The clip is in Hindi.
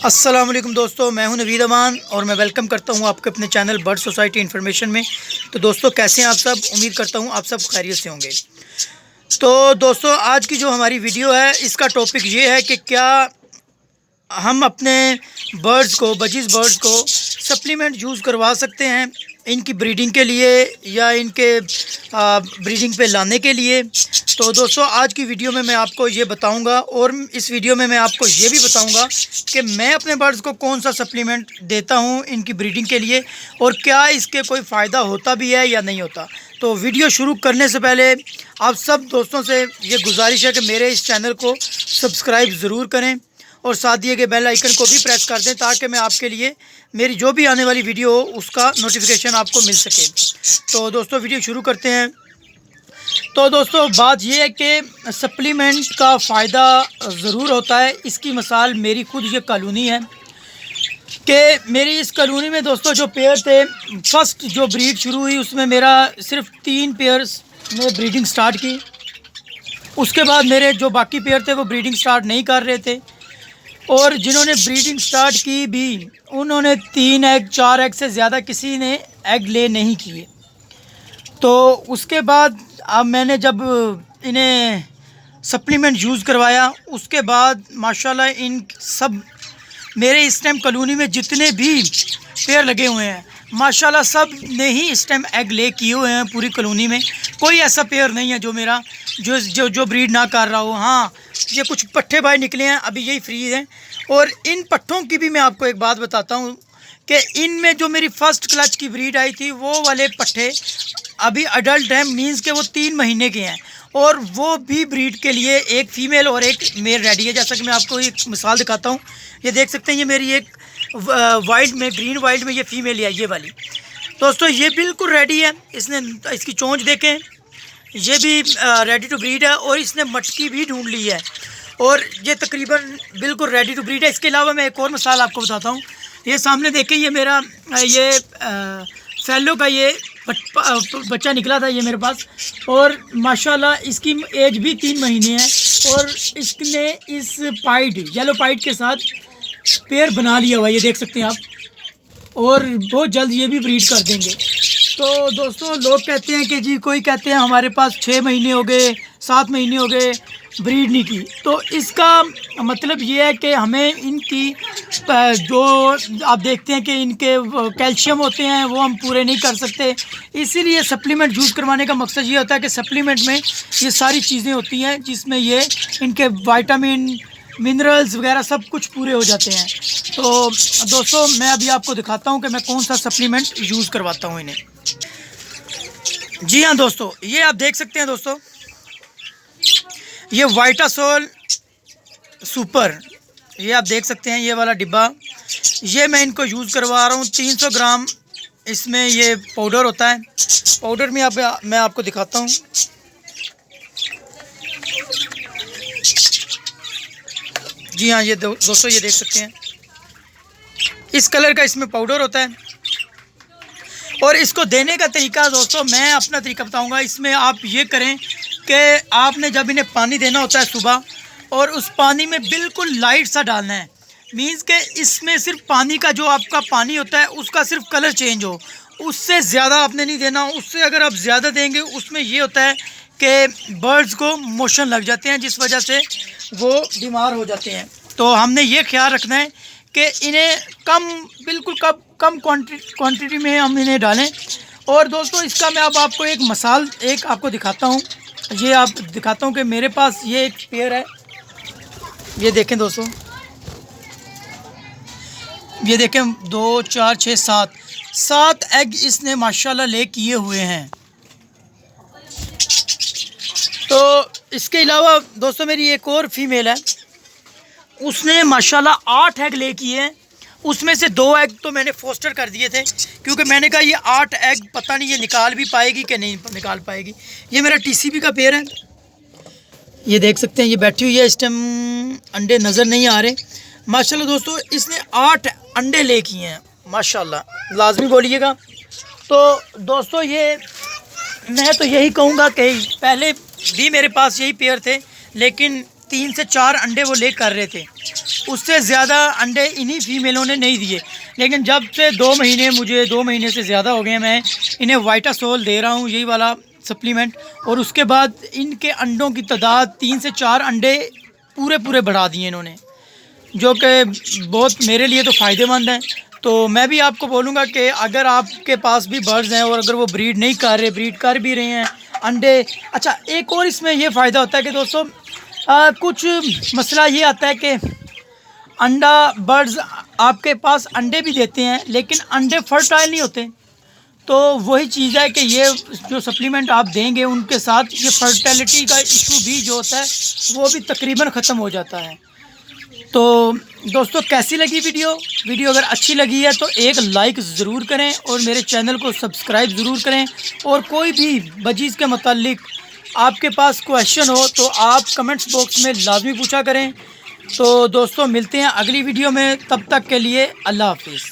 अस्सलाम वालेकुम दोस्तों, मैं हूं नवीद अमान और मैं वेलकम करता हूं आपके अपने चैनल बर्ड सोसाइटी इन्फॉर्मेशन में। तो दोस्तों, कैसे हैं आप सब? उम्मीद करता हूं आप सब खैरियत से होंगे। तो दोस्तों, आज की जो हमारी वीडियो है इसका टॉपिक ये है कि क्या हम अपने बर्ड्स को, बजीज़ बर्ड्स को सप्लीमेंट यूज़ करवा सकते हैं इनकी ब्रीडिंग के लिए या इनके ब्रीडिंग पे लाने के लिए। तो दोस्तों, आज की वीडियो में मैं आपको ये बताऊंगा और इस वीडियो में मैं आपको ये भी बताऊंगा कि मैं अपने बर्ड्स को कौन सा सप्लीमेंट देता हूं इनकी ब्रीडिंग के लिए और क्या इसके कोई फ़ायदा होता भी है या नहीं होता। तो वीडियो शुरू करने से पहले आप सब दोस्तों से ये गुजारिश है कि मेरे इस चैनल को सब्सक्राइब ज़रूर करें और साथ दिए गए बेल आइकन को भी प्रेस कर दें ताकि मैं आपके लिए मेरी जो भी आने वाली वीडियो हो उसका नोटिफिकेशन आपको मिल सके। तो दोस्तों, वीडियो शुरू करते हैं। तो दोस्तों, बात यह है कि सप्लीमेंट का फ़ायदा ज़रूर होता है। इसकी मिसाल मेरी खुद ये कॉलोनी है कि मेरी इस कॉलोनी में दोस्तों जो पेयर थे, फर्स्ट जो ब्रीड शुरू हुई उसमें मेरा सिर्फ 3 पेयर्स ने ब्रीडिंग स्टार्ट की। उसके बाद मेरे जो बाकी पेयर थे वो ब्रीडिंग स्टार्ट नहीं कर रहे थे और जिन्होंने ब्रीडिंग स्टार्ट की भी उन्होंने 3 एग 4 एग से ज़्यादा किसी ने एग ले नहीं किए। तो उसके बाद अब मैंने जब इन्हें सप्लीमेंट यूज़ करवाया उसके बाद माशाल्लाह इन सब मेरे इस टाइम कॉलोनी में जितने भी पेयर लगे हुए हैं माशाल्लाह सब ने ही इस टाइम एग ले किए हुए हैं। पूरी कॉलोनी में कोई ऐसा पेयर नहीं है जो मेरा जो ब्रीड ना कर रहा हो। हाँ, ये कुछ पट्ठे भाई निकले हैं, अभी यही फ्री हैं। और इन पट्ठों की भी मैं आपको एक बात बताता हूँ कि इनमें जो मेरी फ़र्स्ट क्लच की ब्रीड आई थी वो वाले पट्ठे अभी अडल्ट हैं, मीन्स के वो 3 महीने के हैं और वो भी ब्रीड के लिए एक फ़ीमेल और एक मेल रेडी है। जैसा कि मैं आपको एक मिसाल दिखाता हूँ, ये देख सकते हैं, ये मेरी एक वाइल्ड में, ग्रीन वाइल्ड में ये फ़ीमेल है, ये वाली। दोस्तों, ये बिल्कुल रेडी है। इसने इसकी चोंच देखें, ये भी रेडी टू ब्रीड है और इसने मटकी भी ढूंढ ली है और ये तकरीबन बिल्कुल रेडी टू ब्रीड है। इसके अलावा मैं एक और मिसाल आपको बताता हूँ। ये सामने देखें, ये मेरा ये फैलो का ये बच्चा निकला था ये मेरे पास और माशाल्लाह इसकी एज भी 3 महीने है और इसने इस पाइड, येलो पाइड के साथ पेयर बना लिया हुआ, ये देख सकते हैं आप, और बहुत जल्द ये भी ब्रीड कर देंगे। तो दोस्तों, लोग कहते हैं कि जी, कोई कहते हैं हमारे पास 6 महीने हो गए, 7 महीने हो गए, ब्रीड नहीं की। तो इसका मतलब ये है कि हमें इनकी जो आप देखते हैं कि इनके कैल्शियम होते हैं वो हम पूरे नहीं कर सकते, इसीलिए सप्लीमेंट यूज़ करवाने का मकसद ये होता है कि सप्लीमेंट में ये सारी चीज़ें होती हैं जिसमें ये इनके विटामिन, मिनरल्स वगैरह सब कुछ पूरे हो जाते हैं। तो दोस्तों, मैं अभी आपको दिखाता हूँ कि मैं कौन सा सप्लीमेंट यूज़ करवाता हूँ इन्हें। जी हाँ दोस्तों, ये आप देख सकते हैं दोस्तों, ये वाइटासोल सुपर, ये आप देख सकते हैं, ये वाला डिब्बा, ये मैं इनको यूज़ करवा रहा हूँ। 300 ग्राम इसमें ये पाउडर होता है। पाउडर में मैं आपको दिखाता हूँ। जी हाँ, ये दोस्तों ये देख सकते हैं, इस कलर का इसमें पाउडर होता है और इसको देने का तरीका दोस्तों मैं अपना तरीका बताऊंगा। इसमें आप ये करें कि आपने जब इन्हें पानी देना होता है सुबह, और उस पानी में बिल्कुल लाइट सा डालना है, मीन्स के इसमें सिर्फ पानी का जो आपका पानी होता है उसका सिर्फ कलर चेंज हो, उससे ज़्यादा आपने नहीं देना। उससे अगर आप ज़्यादा देंगे उसमें ये होता है कि बर्ड्स को मोशन लग जाते हैं जिस वजह से वो बीमार हो जाते हैं। तो हमने ये ख्याल रखना है कि इन्हें बिल्कुल कम क्वांटिटी में हम इन्हें डालें। और दोस्तों, इसका मैं अब आपको एक मिसाल आपको दिखाता हूँ। ये आप दिखाता हूँ कि मेरे पास ये एक पेयर है, ये देखें दोस्तों, ये देखें 2 4 6 7 एग इसने माशाल्लाह ले किए हुए हैं। तो इसके अलावा दोस्तों मेरी एक और फीमेल है, उसने माशाल्लाह 8 एग ले किए हैं। उसमें से 2 एग तो मैंने फोस्टर कर दिए थे क्योंकि मैंने कहा ये 8 एग पता नहीं ये निकाल भी पाएगी कि नहीं निकाल पाएगी। ये मेरा टीसीबी का पेयर है, ये देख सकते हैं, ये बैठी हुई है, इस टाइम अंडे नज़र नहीं आ रहे। माशाल्लाह दोस्तों, इसने 8 अंडे ले किए हैं माशाल्लाह, लाजमी बोलिएगा। तो दोस्तों, ये मैं तो यही कहूँगा कि पहले भी मेरे पास यही पेयर थे, लेकिन 3 से 4 अंडे वो ले कर रहे थे, उससे ज़्यादा अंडे इन्हीं फीमेलों ने नहीं दिए। लेकिन जब से 2 महीने, मुझे 2 महीने से ज़्यादा हो गए, मैं इन्हें वाइटासोल दे रहा हूँ, यही वाला सप्लीमेंट, और उसके बाद इनके अंडों की तादाद 3 से 4 अंडे पूरे बढ़ा दिए इन्होंने, जो कि बहुत मेरे लिए तो फ़ायदेमंद है। तो मैं भी आपको बोलूँगा कि अगर आपके पास भी बर्ड्स हैं और अगर वो ब्रीड नहीं कर रहे, ब्रीड कर भी रहे हैं अंडे, अच्छा एक और इसमें ये फ़ायदा होता है कि दोस्तों कुछ मसला ये आता है कि अंडा बर्ड्स आपके पास अंडे भी देते हैं लेकिन अंडे फर्टाइल नहीं होते। तो वही चीज़ है कि ये जो सप्लीमेंट आप देंगे उनके साथ ये फर्टिलिटी का इशू भी जो होता है वो भी तकरीबन ख़त्म हो जाता है। तो दोस्तों कैसी लगी वीडियो अगर अच्छी लगी है तो एक लाइक ज़रूर करें और मेरे चैनल को सब्सक्राइब ज़रूर करें। और कोई भी बजीज़ के मतलब आपके पास क्वेश्चन हो तो आप कमेंट्स बॉक्स में लाजमी पूछा करें। तो दोस्तों मिलते हैं अगली वीडियो में, तब तक के लिए अल्लाह हाफिज़।